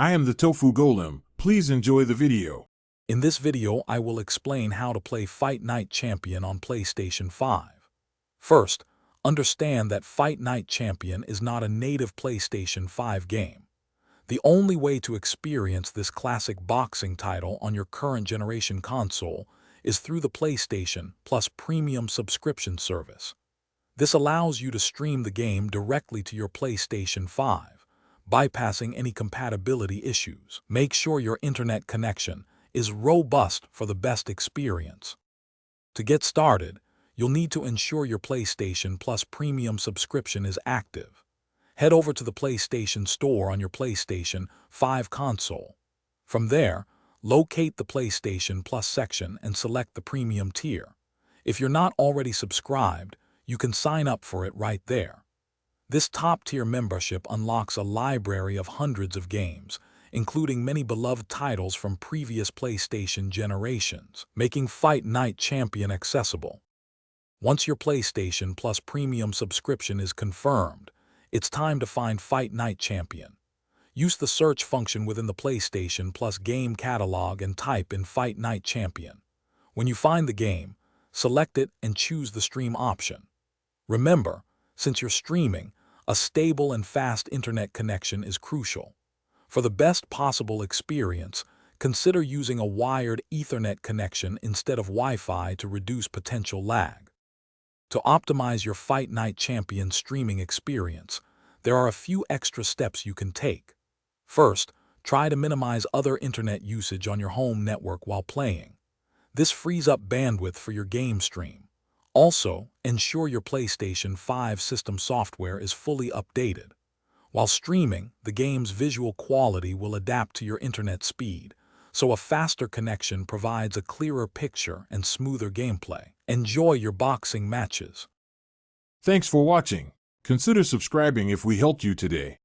I am the Tofu Golem. Please enjoy the video. In this video, I will explain how to play Fight Night Champion on PlayStation 5. First, understand that Fight Night Champion is not a native PlayStation 5 game. The only way to experience this classic boxing title on your current generation console is through the PlayStation Plus Premium subscription service. This allows you to stream the game directly to your PlayStation 5, bypassing any compatibility issues. Make sure your internet connection is robust for the best experience. To get started, you'll need to ensure your PlayStation Plus Premium subscription is active. Head over to the PlayStation Store on your PlayStation 5 console. From there, locate the PlayStation Plus section and select the Premium tier. If you're not already subscribed, you can sign up for it right there. This top-tier membership unlocks a library of hundreds of games, including many beloved titles from previous PlayStation generations, making Fight Night Champion accessible. Once your PlayStation Plus Premium subscription is confirmed, it's time to find Fight Night Champion. Use the search function within the PlayStation Plus game catalog and type in Fight Night Champion. When you find the game, select it and choose the stream option. Remember, since you're streaming, a stable and fast internet connection is crucial. For the best possible experience, consider using a wired Ethernet connection instead of Wi-Fi to reduce potential lag. To optimize your Fight Night Champion streaming experience, there are a few extra steps you can take. First, try to minimize other internet usage on your home network while playing. This frees up bandwidth for your game stream. Also, ensure your PlayStation 5 system software is fully updated. While streaming, the game's visual quality will adapt to your internet speed, so a faster connection provides a clearer picture and smoother gameplay. Enjoy your boxing matches. Thanks for watching. Consider subscribing if we helped you today.